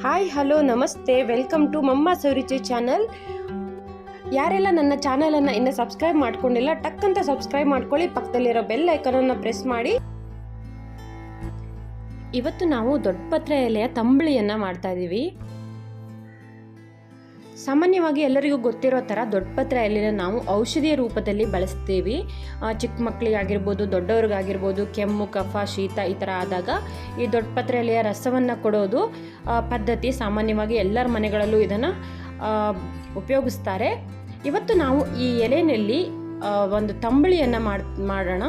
Hi hello ನಮಸ್ತೆ, welcome to Mamma's ರುಚಿ channel. ಯಾರೆಲ್ಲ ನನ್ನ ಚಾನಲನ್ನು ಇನ್ನೂ ಸಬ್ಸ್ಕ್ರೈಬ್ ಮಾಡ್ಕೊಂಡಿಲ್ಲ, ಟಕ್ ಅಂತ ಸಬ್ಸ್ಕ್ರೈಬ್ ಮಾಡ್ಕೊಳ್ಳಿ, ಪಕ್ಕದಲ್ಲಿರೋ ಬೆಲ್ ಐಕನನ್ನು ಪ್ರೆಸ್ ಮಾಡಿ. ಇವತ್ತು ನಾವು ದೊಡ್ಡಪತ್ರೆ ಎಲೆಯ ತಂಬಳಿಯನ್ನು ಮಾಡ್ತಾ ಇದ್ದೀವಿ. ಸಾಮಾನ್ಯವಾಗಿ ಎಲ್ಲರಿಗೂ ಗೊತ್ತಿರೋ ಥರ ದೊಡ್ಡಪತ್ರೆ ಎಲೆನ ನಾವು ಔಷಧಿಯ ರೂಪದಲ್ಲಿ ಬಳಸ್ತೀವಿ. ಚಿಕ್ಕ ಮಕ್ಕಳಿಗಾಗಿರ್ಬೋದು, ದೊಡ್ಡವ್ರಿಗಾಗಿರ್ಬೋದು, ಕೆಮ್ಮು, ಕಫ, ಶೀತ ಈ ಥರ ಆದಾಗ ಈ ದೊಡ್ಡಪತ್ರೆ ಎಲೆಯ ರಸವನ್ನು ಕೊಡೋದು ಪದ್ಧತಿ. ಸಾಮಾನ್ಯವಾಗಿ ಎಲ್ಲರ ಮನೆಗಳಲ್ಲೂ ಇದನ್ನು ಉಪಯೋಗಿಸ್ತಾರೆ. ಇವತ್ತು ನಾವು ಈ ಎಲೆಯಲ್ಲಿ ಒಂದು ತಂಬಳಿಯನ್ನು ಮಾಡೋಣ.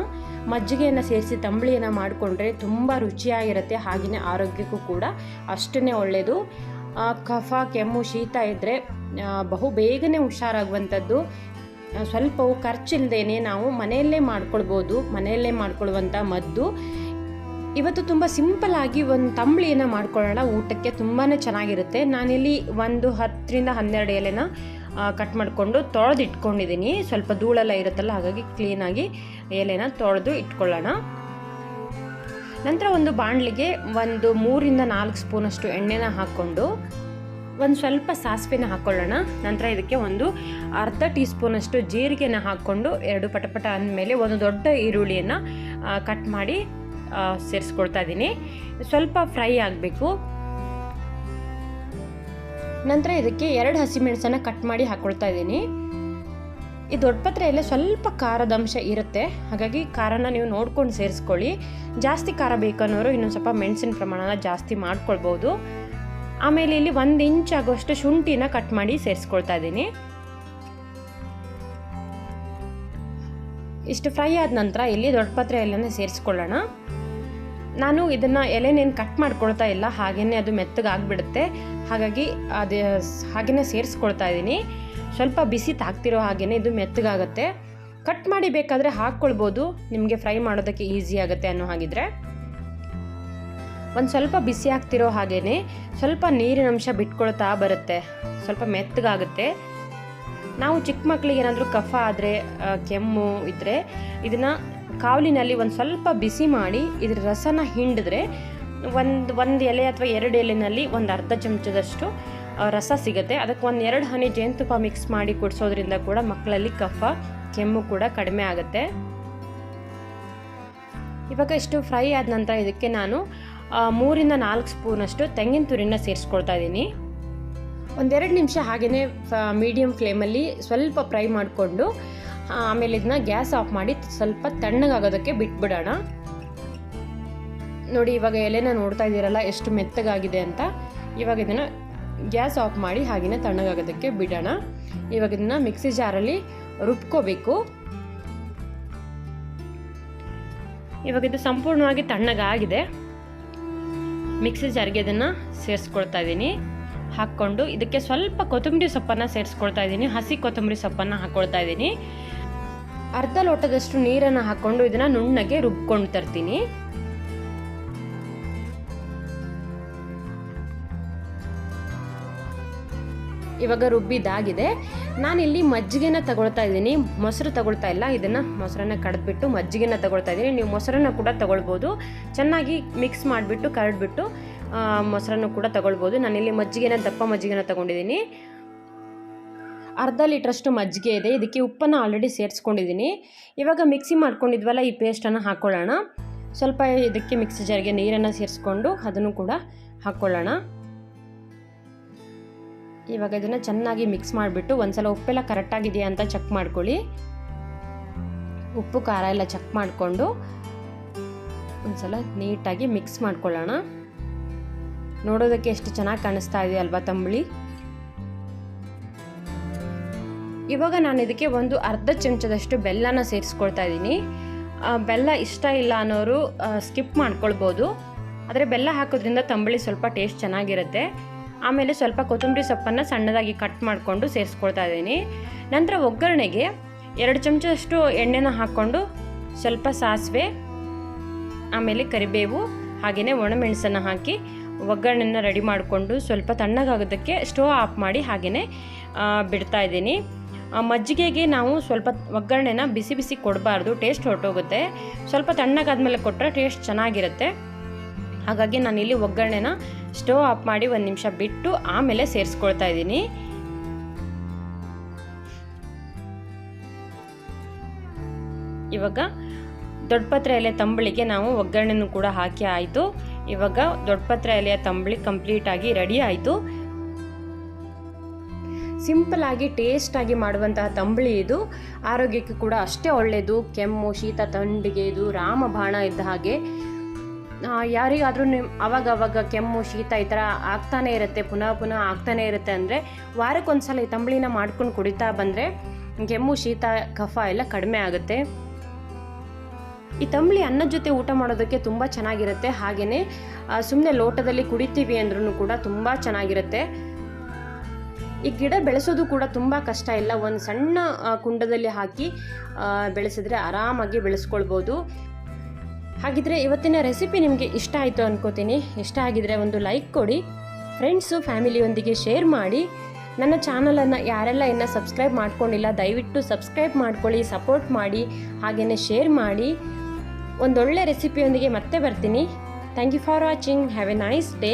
ಮಜ್ಜಿಗೆಯನ್ನು ಸೇರಿಸಿ ತಂಬಳಿಯನ್ನು ಮಾಡಿಕೊಂಡ್ರೆ ತುಂಬ ರುಚಿಯಾಗಿರುತ್ತೆ, ಹಾಗೆಯೇ ಆರೋಗ್ಯಕ್ಕೂ ಕೂಡ ಅಷ್ಟೇ ಒಳ್ಳೆಯದು. ಕಫ, ಕೆಮ್ಮು, ಶೀತ ಇದ್ದರೆ ಬಹು ಬೇಗನೆ ಹುಷಾರಾಗುವಂಥದ್ದು. ಸ್ವಲ್ಪವು ಖರ್ಚಿಲ್ಲದೇನೆ ನಾವು ಮನೆಯಲ್ಲೇ ಮಾಡ್ಕೊಳ್ಬೋದು. ಮನೆಯಲ್ಲೇ ಮಾಡ್ಕೊಳ್ಳುವಂಥ ಮದ್ದು. ಇವತ್ತು ತುಂಬ ಸಿಂಪಲ್ಲಾಗಿ ಒಂದು ತಂಬಳಿಯನ್ನು ಮಾಡ್ಕೊಳ್ಳೋಣ. ಊಟಕ್ಕೆ ತುಂಬಾ ಚೆನ್ನಾಗಿರುತ್ತೆ. ನಾನಿಲ್ಲಿ ಒಂದು 10ರಿಂದ 12 ಎಲೆನ ಕಟ್ ಮಾಡಿಕೊಂಡು ತೊಳೆದು ಇಟ್ಕೊಂಡಿದ್ದೀನಿ. ಸ್ವಲ್ಪ ಧೂಳೆಲ್ಲ ಇರುತ್ತಲ್ಲ, ಹಾಗಾಗಿ ಕ್ಲೀನಾಗಿ ಎಲೆನ ತೊಳೆದು ಇಟ್ಕೊಳ್ಳೋಣ. ನಂತರ ಒಂದು ಬಾಣಲಿಗೆ ಒಂದು 3ರಿಂದ 4 ಸ್ಪೂನಷ್ಟು ಎಣ್ಣೆನ ಹಾಕ್ಕೊಂಡು ಒಂದು ಸ್ವಲ್ಪ ಸಾಸಿವೆನ ಹಾಕ್ಕೊಳ್ಳೋಣ. ನಂತರ ಇದಕ್ಕೆ ಒಂದು ಅರ್ಧ ಟೀ ಸ್ಪೂನಷ್ಟು ಜೀರಿಗೆನ ಹಾಕ್ಕೊಂಡು 2 ಪಟಪಟ ಅಂದಮೇಲೆ ಒಂದು ದೊಡ್ಡ ಈರುಳ್ಳಿಯನ್ನು ಕಟ್ ಮಾಡಿ ಸೇರಿಸ್ಕೊಳ್ತಾ ಇದ್ದೀನಿ. ಸ್ವಲ್ಪ ಫ್ರೈ ಆಗಬೇಕು. ನಂತರ ಇದಕ್ಕೆ 2 ಹಸಿಮೆಣಸನ್ನು ಕಟ್ ಮಾಡಿ ಹಾಕ್ಕೊಳ್ತಾ ಇದ್ದೀನಿ. ಈ ದೊಡ್ಡಪತ್ರೆ ಎಲೆ ಸ್ವಲ್ಪ ಖಾರದ ಅಂಶ ಇರುತ್ತೆ, ಹಾಗಾಗಿ ಖಾರನ ನೀವು ನೋಡ್ಕೊಂಡು ಸೇರಿಸ್ಕೊಳ್ಳಿ. ಜಾಸ್ತಿ ಖಾರ ಬೇಕನ್ನೋರು ಇನ್ನೊಂದು ಸ್ವಲ್ಪ ಮೆಣಸಿನ ಪ್ರಮಾಣನ ಜಾಸ್ತಿ ಮಾಡ್ಕೊಳ್ಬೋದು. ಆಮೇಲೆ ಇಲ್ಲಿ 1 ಇಂಚ್ ಆಗೋಷ್ಟು ಶುಂಠಿನ ಕಟ್ ಮಾಡಿ ಸೇರಿಸ್ಕೊಳ್ತಾ ಇದ್ದೀನಿ. ಇಷ್ಟು ಫ್ರೈ ಆದ ನಂತರ ಇಲ್ಲಿ ದೊಡ್ಡಪತ್ರೆ ಎಲೆನ ಸೇರಿಸ್ಕೊಳ್ಳೋಣ. ನಾನು ಇದನ್ನು ಎಲೆನೇನು ಕಟ್ ಮಾಡ್ಕೊಳ್ತಾ ಇಲ್ಲ, ಹಾಗೆಯೇ ಅದು ಮೆತ್ತಗಾಗ್ಬಿಡುತ್ತೆ. ಹಾಗಾಗಿ ಅದು ಹಾಗೆಯೇ ಸೇರಿಸ್ಕೊಳ್ತಾ ಇದ್ದೀನಿ. ಸ್ವಲ್ಪ ಬಿಸಿ ತಾಗ್ತಿರೋ ಹಾಗೆಯೇ ಇದು ಮೆತ್ತಗಾಗುತ್ತೆ. ಕಟ್ ಮಾಡಿ ಬೇಕಾದರೆ ಹಾಕ್ಕೊಳ್ಬೋದು, ನಿಮಗೆ ಫ್ರೈ ಮಾಡೋದಕ್ಕೆ ಈಸಿ ಆಗುತ್ತೆ ಅನ್ನೋ ಹಾಗಿದ್ರೆ. ಒಂದು ಸ್ವಲ್ಪ ಬಿಸಿ ಆಗ್ತಿರೋ ಹಾಗೆಯೇ ಸ್ವಲ್ಪ ನೀರಿನ ಅಂಶ ಬಿಟ್ಕೊಳ್ತಾ ಬರುತ್ತೆ, ಸ್ವಲ್ಪ ಮೆತ್ತಗಾಗುತ್ತೆ. ನಾವು ಚಿಕ್ಕ ಮಕ್ಕಳಿಗೆ ಏನಾದರೂ ಕಫ ಆದರೆ, ಕೆಮ್ಮು ಇದ್ದರೆ ಇದನ್ನು ಕಾವಲಿನಲ್ಲಿ ಒಂದು ಸ್ವಲ್ಪ ಬಿಸಿ ಮಾಡಿ ಇದ್ರ ರಸನ ಹಿಂಡಿದ್ರೆ ಒಂದು ಎಲೆ ಅಥವಾ 2 ಎಲೆನಲ್ಲಿ ಒಂದು ಅರ್ಧ ಚಮಚದಷ್ಟು ರಸ ಸಿಗುತ್ತೆ. ಅದಕ್ಕೆ 1-2 ಹನಿ ಜೇನುತುಪ್ಪ ಮಿಕ್ಸ್ ಮಾಡಿ ಕುಡಿಸೋದ್ರಿಂದ ಕೂಡ ಮಕ್ಕಳಲ್ಲಿ ಕಫ, ಕೆಮ್ಮು ಕೂಡ ಕಡಿಮೆ ಆಗುತ್ತೆ. ಇವಾಗ ಇಷ್ಟು ಫ್ರೈ ಆದ ನಂತರ ಇದಕ್ಕೆ ನಾನು 3ರಿಂದ 4 ಸ್ಪೂನಷ್ಟು ತೆಂಗಿನ ತುರಿನ ಸೇರಿಸ್ಕೊಳ್ತಾ ಇದ್ದೀನಿ. 1-2 ನಿಮಿಷ ಹಾಗೆಯೇ ಮೀಡಿಯಮ್ ಫ್ಲೇಮಲ್ಲಿ ಸ್ವಲ್ಪ ಫ್ರೈ ಮಾಡಿಕೊಂಡು ಆಮೇಲೆ ಇದನ್ನ ಗ್ಯಾಸ್ ಆಫ್ ಮಾಡಿ ಸ್ವಲ್ಪ ತಣ್ಣಗಾಗೋದಕ್ಕೆ ಬಿಟ್ಬಿಡೋಣ. ನೋಡಿ, ಇವಾಗ ಎಲೆನ ನೋಡ್ತಾ ಇದ್ದೀರಲ್ಲ ಎಷ್ಟು ಮೆತ್ತಗಾಗಿದೆ ಅಂತ. ಇವಾಗ ಇದನ್ನು ಗ್ಯಾಸ್ ಆಫ್ ಮಾಡಿ ಹಾಗೆಯೇ ತಣ್ಣಗಾಗೋದಕ್ಕೆ ಬಿಡೋಣ. ಇವಾಗ ಇದನ್ನು ಮಿಕ್ಸಿ ಜಾರಲ್ಲಿ ರುಬ್ಕೋಬೇಕು. ಇವಾಗ ಇದು ಸಂಪೂರ್ಣವಾಗಿ ತಣ್ಣಗಾಗಿದೆ. ಮಿಕ್ಸಿ ಜಾರ್ಗೆ ಇದನ್ನು ಸೇರಿಸ್ಕೊಳ್ತಾ ಇದ್ದೀನಿ. ಹಾಕ್ಕೊಂಡು ಇದಕ್ಕೆ ಸ್ವಲ್ಪ ಕೊತ್ತಂಬರಿ ಸೊಪ್ಪನ್ನು ಸೇರಿಸ್ಕೊಳ್ತಾ ಇದ್ದೀನಿ. ಹಸಿ ಕೊತ್ತಂಬರಿ ಸೊಪ್ಪನ್ನು ಹಾಕ್ಕೊಳ್ತಾ ಇದ್ದೀನಿ. ಅರ್ಧ ಲೋಟದಷ್ಟು ನೀರನ್ನು ಹಾಕ್ಕೊಂಡು ಇದನ್ನು ನುಣ್ಣಗೆ ರುಬ್ಕೊಂಡು ತರ್ತೀನಿ. ಇವಾಗ ರುಬ್ಬಿದಾಗಿದೆ. ನಾನಿಲ್ಲಿ ಮಜ್ಜಿಗೆನ ತಗೊಳ್ತಾ ಇದ್ದೀನಿ, ಮೊಸರು ತಗೊಳ್ತಾ ಇಲ್ಲ. ಇದನ್ನು ಮೊಸರನ್ನ ಕಡಿದ್ಬಿಟ್ಟು ಮಜ್ಜಿಗೆನ ತಗೊಳ್ತಾ ಇದ್ದೀನಿ. ನೀವು ಮೊಸರನ್ನ ಕೂಡ ತಗೊಳ್ಬೋದು. ಚೆನ್ನಾಗಿ ಮಿಕ್ಸ್ ಮಾಡಿಬಿಟ್ಟು ಕರಡ್ಬಿಟ್ಟು ಮೊಸರನ್ನು ಕೂಡ ತಗೊಳ್ಬೋದು. ನಾನಿಲ್ಲಿ ದಪ್ಪ ಮಜ್ಜಿಗೆನ ತಗೊಂಡಿದ್ದೀನಿ. ಅರ್ಧ ಲೀಟ್ರಷ್ಟು ಮಜ್ಜಿಗೆ ಇದೆ. ಇದಕ್ಕೆ ಉಪ್ಪನ್ನು ಆಲ್ರೆಡಿ ಸೇರಿಸ್ಕೊಂಡಿದ್ದೀನಿ. ಇವಾಗ ಮಿಕ್ಸಿ ಮಾಡ್ಕೊಂಡಿದ್ವಲ್ಲ, ಈ ಪೇಸ್ಟನ್ನು ಹಾಕ್ಕೊಳ್ಳೋಣ. ಸ್ವಲ್ಪ ಇದಕ್ಕೆ ಮಿಕ್ಸಿ ಜಾರ್ಗೆ ನೀರನ್ನು ಸೇರಿಸ್ಕೊಂಡು ಅದನ್ನು ಕೂಡ ಹಾಕ್ಕೊಳ್ಳೋಣ. ಇವಾಗ ಇದನ್ನು ಚೆನ್ನಾಗಿ ಮಿಕ್ಸ್ ಮಾಡಿಬಿಟ್ಟು ಒಂದ್ಸಲ ಉಪ್ಪೆಲ್ಲ ಕರೆಕ್ಟಾಗಿದೆಯಾ ಅಂತ ಚೆಕ್ ಮಾಡ್ಕೊಳ್ಳಿ. ಉಪ್ಪು ಖಾರ ಎಲ್ಲ ಚೆಕ್ ಮಾಡಿಕೊಂಡು ಒಂದ್ಸಲ ನೀಟಾಗಿ ಮಿಕ್ಸ್ ಮಾಡ್ಕೊಳ್ಳೋಣ. ನೋಡೋದಕ್ಕೆ ಎಷ್ಟು ಚೆನ್ನಾಗಿ ಕಾಣಿಸ್ತಾ ಇದೆ ಅಲ್ವಾ ತಂಬಳಿ. ಇವಾಗ ನಾನು ಇದಕ್ಕೆ ಒಂದು ಅರ್ಧ ಚಮಚದಷ್ಟು ಬೆಲ್ಲನ ಸೇರಿಸ್ಕೊಳ್ತಾ ಇದ್ದೀನಿ. ಬೆಲ್ಲ ಇಷ್ಟ ಇಲ್ಲ ಅನ್ನೋರು ಸ್ಕಿಪ್ ಮಾಡ್ಕೊಳ್ಬೋದು, ಆದರೆ ಬೆಲ್ಲ ಹಾಕೋದ್ರಿಂದ ತಂಬಳಿ ಸ್ವಲ್ಪ ಟೇಸ್ಟ್ ಚೆನ್ನಾಗಿರುತ್ತೆ. ಆಮೇಲೆ ಸ್ವಲ್ಪ ಕೊತ್ತಂಬರಿ ಸೊಪ್ಪನ್ನು ಸಣ್ಣದಾಗಿ ಕಟ್ ಮಾಡಿಕೊಂಡು ಸೇರಿಸ್ಕೊಳ್ತಾ ಇದ್ದೀನಿ. ನಂತರ ಒಗ್ಗರಣೆಗೆ 2 ಚಮಚದಷ್ಟು ಎಣ್ಣೆನ ಹಾಕ್ಕೊಂಡು ಸ್ವಲ್ಪ ಸಾಸಿವೆ, ಆಮೇಲೆ ಕರಿಬೇವು, ಹಾಗೆಯೇ ಒಣಮೆಣಸನ್ನು ಹಾಕಿ ಒಗ್ಗರಣೆನ ರೆಡಿ ಮಾಡಿಕೊಂಡು ಸ್ವಲ್ಪ ತಣ್ಣಗಾಗೋದಕ್ಕೆ ಸ್ಟವ್ ಆಫ್ ಮಾಡಿ ಹಾಗೆಯೇ ಬಿಡ್ತಾ ಇದ್ದೀನಿ. ಮಜ್ಜಿಗೆಗೆ ನಾವು ಸ್ವಲ್ಪ ಒಗ್ಗರಣೆನ ಬಿಸಿ ಬಿಸಿ ಕೊಡಬಾರ್ದು, ಟೇಸ್ಟ್ ಹೊರಟೋಗುತ್ತೆ. ಸ್ವಲ್ಪ ತಣ್ಣಗಾದ್ಮೇಲೆ ಕೊಟ್ಟರೆ ಟೇಸ್ಟ್ ಚೆನ್ನಾಗಿರುತ್ತೆ. ಹಾಗಾಗಿ ನಾನಿಲ್ಲಿ ಒಗ್ಗರಣೆನ ಸ್ಟವ್ ಆಫ್ ಮಾಡಿ 1 ನಿಮಿಷ ಬಿಟ್ಟು ಆಮೇಲೆ ಸೇರಿಸ್ಕೊಳ್ತಾ ಇದ್ದೀನಿ. ಇವಾಗ ದೊಡ್ಡಪತ್ರೆ ಎಲೆ ತಂಬಳಿಗೆ ನಾವು ಒಗ್ಗರಣೆನೂ ಕೂಡ ಹಾಕಿ ಆಯಿತು. ಇವಾಗ ದೊಡ್ಡಪತ್ರೆ ಎಲೆಯ ತಂಬಳಿ ಕಂಪ್ಲೀಟಾಗಿ ರೆಡಿ ಆಯಿತು. ಸಿಂಪಲ್ ಆಗಿ ಟೇಸ್ಟಾಗಿ ಮಾಡುವಂತಹ ತಂಬಳಿ ಇದು. ಆರೋಗ್ಯಕ್ಕೆ ಕೂಡ ಅಷ್ಟೇ ಒಳ್ಳೆಯದು. ಕೆಮ್ಮು, ಶೀತ, ಥಂಡಿಗೆ ಇದು ರಾಮಬಾಣ ಇದ್ದ ಹಾಗೆ. ಯಾರಿಗಾದರೂ ಅವಾಗವಾಗ ಕೆಮ್ಮು, ಶೀತ ಈ ಥರ ಆಗ್ತಾನೆ ಇರುತ್ತೆ, ಪುನಃ ಆಗ್ತಾನೆ ಇರುತ್ತೆ ಅಂದರೆ ವಾರಕ್ಕೊಂದ್ಸಲ ಈ ತಂಬಳಿನ ಮಾಡ್ಕೊಂಡು ಕುಡಿತಾ ಬಂದರೆ ಕೆಮ್ಮು, ಶೀತ, ಕಫ ಎಲ್ಲ ಕಡಿಮೆ ಆಗುತ್ತೆ. ಈ ತಂಬಳಿ ಅನ್ನದ ಜೊತೆ ಊಟ ಮಾಡೋದಕ್ಕೆ ತುಂಬ ಚೆನ್ನಾಗಿರುತ್ತೆ. ಹಾಗೆಯೇ ಸುಮ್ಮನೆ ಲೋಟದಲ್ಲಿ ಕುಡಿತೀವಿ ಅಂದ್ರೂ ಕೂಡ ತುಂಬ ಚೆನ್ನಾಗಿರುತ್ತೆ. ಈ ಗಿಡ ಬೆಳೆಸೋದು ಕೂಡ ತುಂಬ ಕಷ್ಟ ಇಲ್ಲ. ಒಂದು ಸಣ್ಣ ಕುಂಡದಲ್ಲಿ ಹಾಕಿ ಬೆಳೆಸಿದ್ರೆ ಆರಾಮಾಗಿ ಬೆಳೆಸ್ಕೊಳ್ಬೋದು. ಹಾಗಿದ್ರೆ ಇವತ್ತಿನ ರೆಸಿಪಿ ನಿಮಗೆ ಇಷ್ಟ ಆಯಿತು ಅನ್ಕೋತೀನಿ. ಇಷ್ಟ ಆಗಿದ್ರೆ ಒಂದು ಲೈಕ್ ಕೊಡಿ, ಫ್ರೆಂಡ್ಸು ಫ್ಯಾಮಿಲಿಯೊಂದಿಗೆ ಶೇರ್ ಮಾಡಿ. ನನ್ನ ಚಾನಲನ್ನು ಯಾರೆಲ್ಲ ಇನ್ನೂ ಸಬ್ಸ್ಕ್ರೈಬ್ ಮಾಡ್ಕೊಂಡಿಲ್ಲ ದಯವಿಟ್ಟು ಸಬ್ಸ್ಕ್ರೈಬ್ ಮಾಡ್ಕೊಳ್ಳಿ, ಸಪೋರ್ಟ್ ಮಾಡಿ, ಹಾಗೆಯೇ ಶೇರ್ ಮಾಡಿ. ಒಂದೊಳ್ಳೆ ರೆಸಿಪಿಯೊಂದಿಗೆ ಮತ್ತೆ ಬರ್ತೀನಿ. Thank you for watching. Have a nice day.